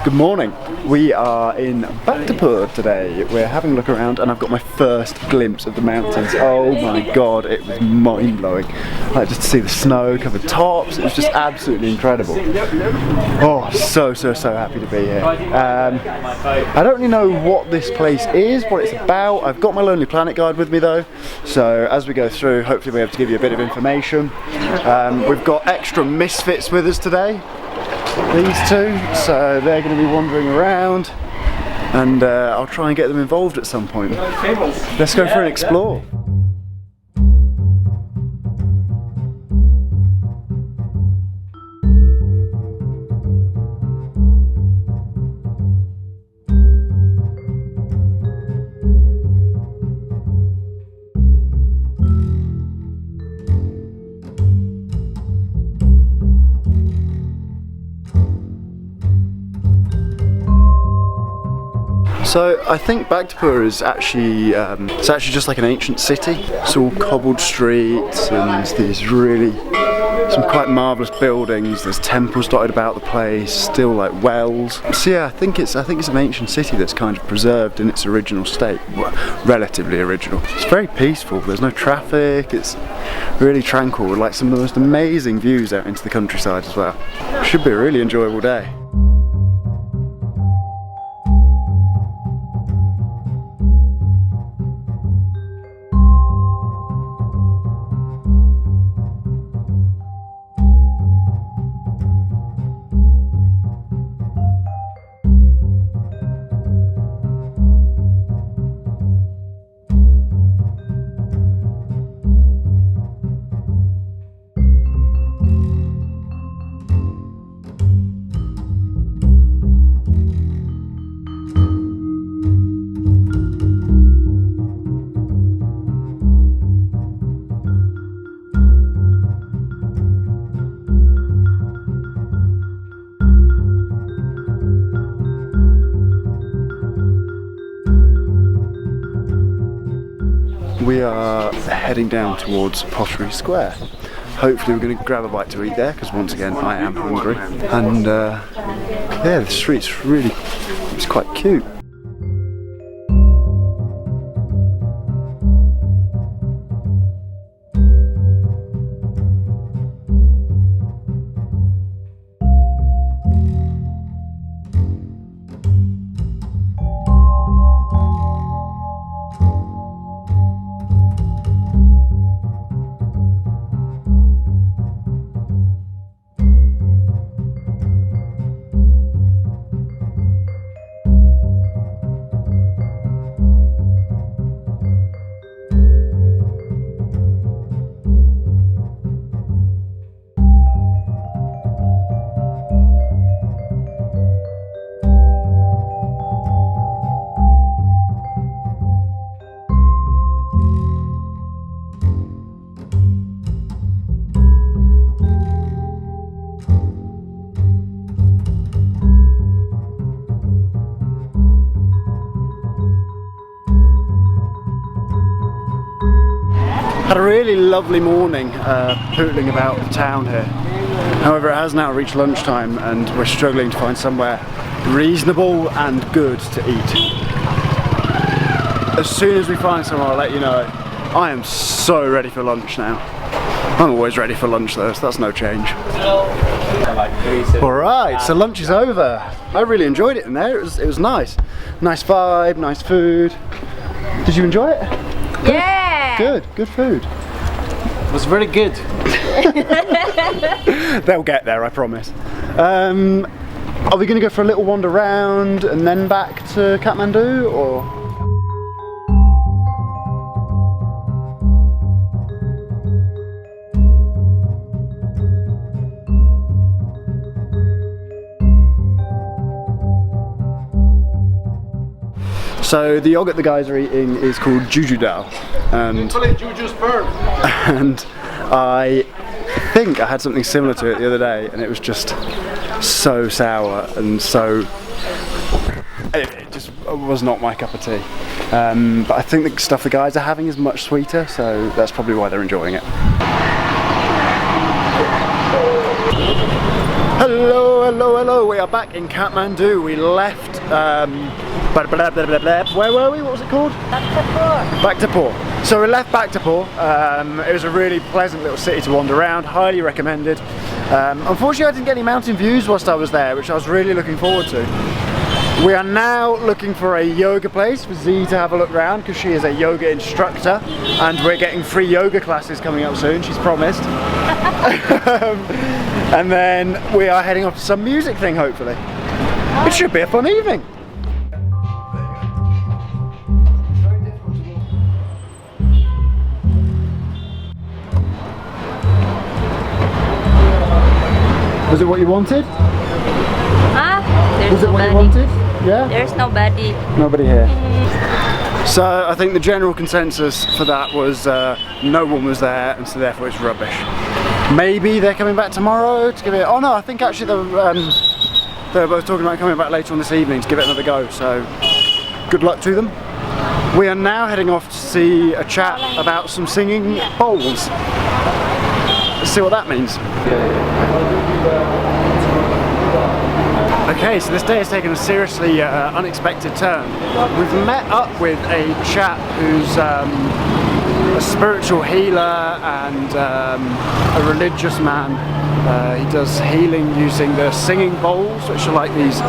Good morning. We are in Bhaktapur today. We're having a look around and I've got my first glimpse of the mountains. Oh my god, it was mind-blowing. Like just to see the snow-covered tops, it was just absolutely incredible. Oh, so happy to be here. I don't really know what this place is, what it's about. I've got my Lonely Planet guide with me though, so as we go through, hopefully we'll be able to give you a bit of information. We've got extra misfits with us today. These two, so they're going to be wandering around and I'll try and get them involved at some point. Let's go for an explore. So I think Bhaktapur is actually it's actually just like an ancient city. It's all cobbled streets and these some quite marvellous buildings. There's temples dotted about the place, still like wells. So yeah, I think it's an ancient city that's kind of preserved in its original state, well, relatively original. It's very peaceful. There's no traffic. It's really tranquil with like some of the most amazing views out into the countryside as well. Should be a really enjoyable day. We are heading down towards Pottery Square. Hopefully we're going to grab a bite to eat there because once again I am hungry. And yeah, the street's it's quite cute. Had a really lovely morning pootling about the town here. However, it has now reached lunchtime and we're struggling to find somewhere reasonable and good to eat. As soon as we find somewhere, I'll let you know. I am so ready for lunch now. I'm always ready for lunch though, so that's no change. Alright, so lunch is over. I really enjoyed it in there, it was nice. Nice vibe, nice food. Did you enjoy it? Yeah! Good food. It was very good. They'll get there, I promise. Are we going to go for a little wander around and then back to Kathmandu, or? So the yogurt the guys are eating is called Juju Dal, and I think I had something similar to it the other day, and it was just so sour and so. It just was not my cup of tea. But I think the stuff the guys are having is much sweeter, so that's probably why they're enjoying it. Hello, hello, hello. We are back in Kathmandu. We left, where were we? What was it called? Bhaktapur. So we left Bhaktapur. It was a really pleasant little city to wander around. Highly recommended. Unfortunately, I didn't get any mountain views whilst I was there, which I was really looking forward to. We are now looking for a yoga place for Z to have a look around because she is a yoga instructor and we're getting free yoga classes coming up soon, she's promised. And then we are heading off to some music thing hopefully. It should be a fun evening. Was it what you wanted? There's Was it what nobody. you wanted? Yeah? There's nobody. Nobody here. So I think the general consensus for that was no one was there and so therefore it's rubbish. Maybe they're coming back tomorrow to give it, oh no, I think actually they were both talking about coming back later on this evening to give it another go, so good luck to them. We are now heading off to see a chat about some singing bowls. Let's see what that means. Okay, so this day has taken a seriously unexpected turn. We've met up with a chap who's a spiritual healer and a religious man. He does healing using the singing bowls, which are like these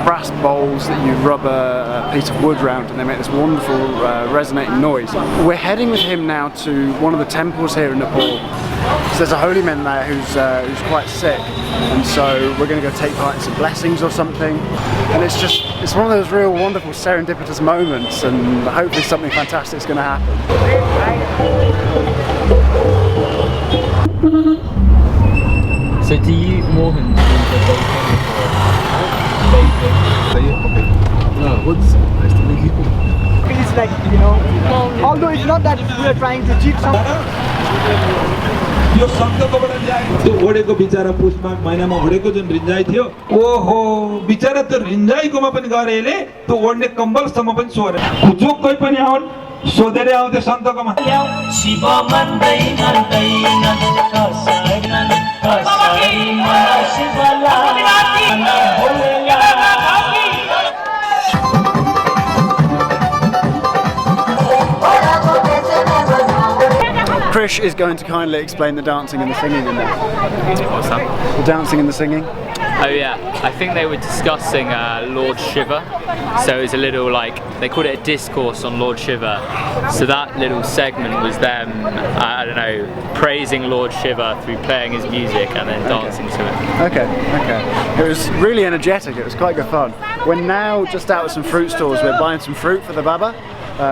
brass bowls that you rub a piece of wood round and they make this wonderful resonating noise. We're heading with him now to one of the temples here in Nepal. So there's a holy man there who's quite sick, and so we're going to go take part in some blessings or something. And it's one of those real wonderful serendipitous moments, and hopefully something fantastic is going to happen. So do you Mohan What's nice to meet you. It's like, you know, although it's not that we are trying to cheat someone. यो शब्दको बाट जाए त्यो ओडेको बिचारा पुसमा महिनामा ओडेको जुन रिन्जाइ थियो ओहो बिचारा त्यो रिन्जाइकोमा पनि गरे यसले त्यो ओड्ने कम्बलसम्म पनि सोरे जो कोही पनि आउन सोधेर आउँथे सन्तकोमा Shiv मन्दैन Krish is going to kindly explain the dancing and the singing in there. What's that? The dancing and the singing. Oh yeah, I think they were discussing Lord Shiva. So it was a little they called it a discourse on Lord Shiva. So that little segment was them, I don't know, praising Lord Shiva through playing his music and then dancing to it. Okay. It was really energetic, it was quite good fun. We're now just out at some fruit stores, we're buying some fruit for the Baba. We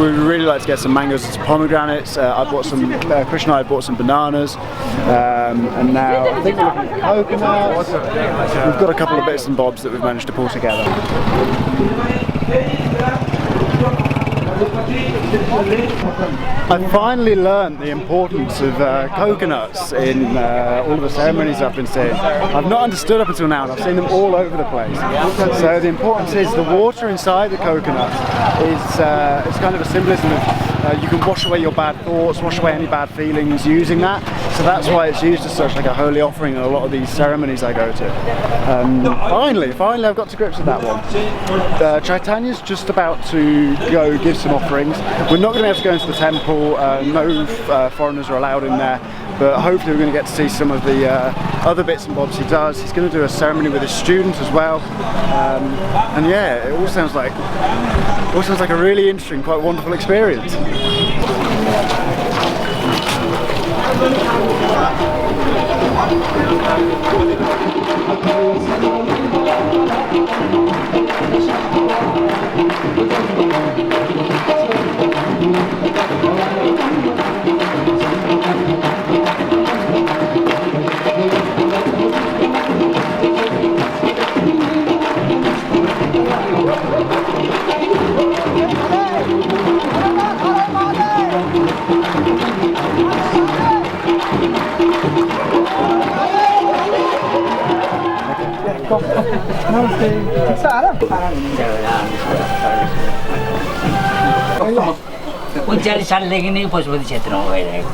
really like to get some mangoes and some pomegranates. I bought some, Krish and I bought some bananas, and now I think we're looking at coconuts. We've got a couple of bits and bobs that we've managed to pull together. I finally learned the importance of coconuts in all of the ceremonies I've been seeing. I've not understood up until now, and I've seen them all over the place. So the importance is the water inside the coconut is it's kind of a symbolism of you can wash away your bad thoughts, wash away any bad feelings using that. So that's why it's used as such like a holy offering in a lot of these ceremonies I go to. Finally I've got to grips with that one. Chaitanya's just about to go give some offerings. We're not going to be able to go into the temple, no foreigners are allowed in there, but hopefully we're going to get to see some of the other bits and bobs he does. He's going to do a ceremony with his students as well, and yeah, it all sounds like a really interesting, quite wonderful experience.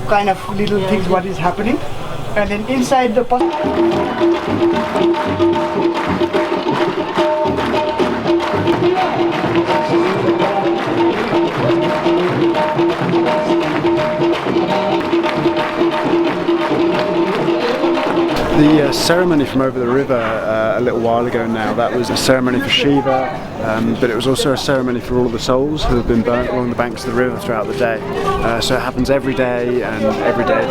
Kind of little things what is happening. And then inside the The ceremony from over the river a little while ago now, that was a ceremony for Shiva, but it was also a ceremony for all of the souls who have been burnt along the banks of the river throughout the day. So it happens every day, and every day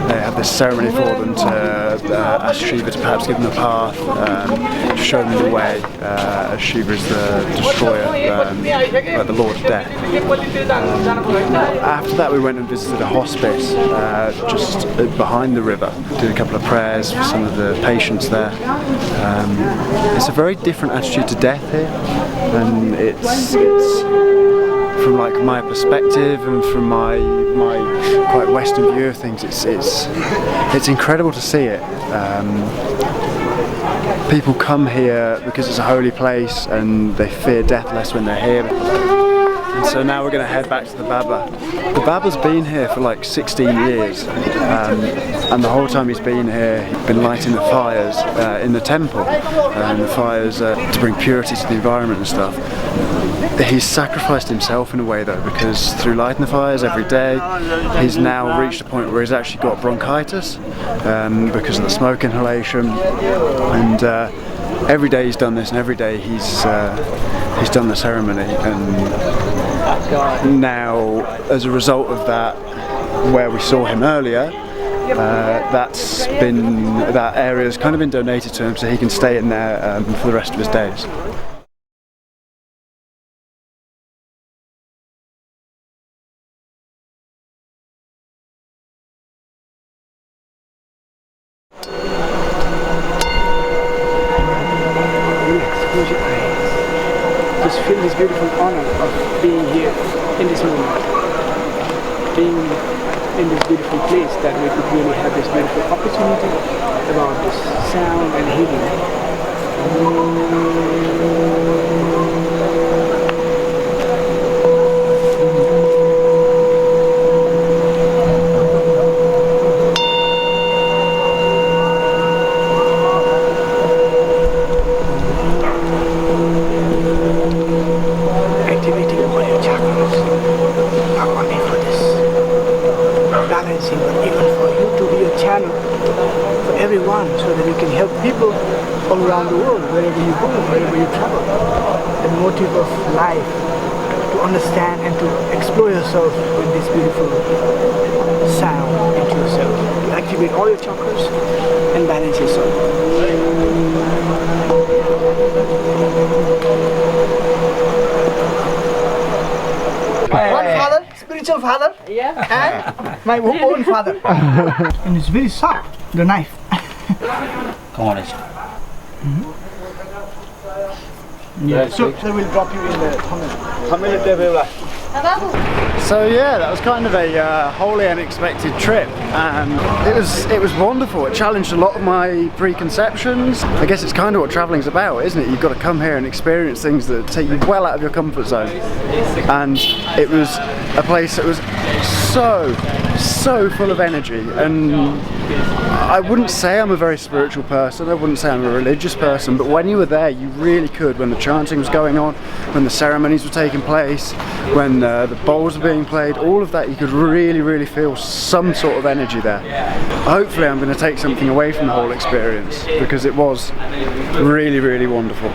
they have this ceremony for them to ask Shiva to perhaps give them a path, to show them the way, as Shiva is the destroyer, the Lord of Death. After that we went and visited a hospice just behind the river, did a couple of prayers for some of the patients there. It's a very different attitude to death here, and it's from like my perspective and from my quite Western view of things, it's incredible to see it. People come here because it's a holy place and they fear death less when they're here. And so now we're going to head back to the Baba. The Baba's been here for like 16 years, and the whole time he's been here, he's been lighting the fires in the temple, and the fires to bring purity to the environment and stuff. He's sacrificed himself in a way though, because through lighting the fires every day, he's now reached a point where he's actually got bronchitis because of the smoke inhalation, and every day he's done this, and every day he's done the ceremony, and now as a result of that, where we saw him earlier, that area's kind of been donated to him so he can stay in there for the rest of his days. Close your eyes. Just feel this beautiful honor of being here in this moment. Being in this beautiful place that we could really have this beautiful opportunity about this sound and healing. Everyone, so that you can help people all around the world, wherever you go, wherever you travel. The motive of life, to understand and to explore yourself with this beautiful sound into yourself. To activate all your chakras and balance yourself. One father, spiritual father, and my own father. And it's very soft, the knife. Yeah, so they will drop you in the tunnel. So yeah, that was kind of a wholly unexpected trip, and it was wonderful. It challenged a lot of my preconceptions. I guess it's kind of what travelling's about, isn't it? You've got to come here and experience things that take you well out of your comfort zone. And it was a place that was so full of energy, and I wouldn't say I'm a very spiritual person, I wouldn't say I'm a religious person, but when you were there you really could, when the chanting was going on, when the ceremonies were taking place, when the bowls were being played, all of that, you could really feel some sort of energy there. Hopefully I'm going to take something away from the whole experience, because it was really wonderful.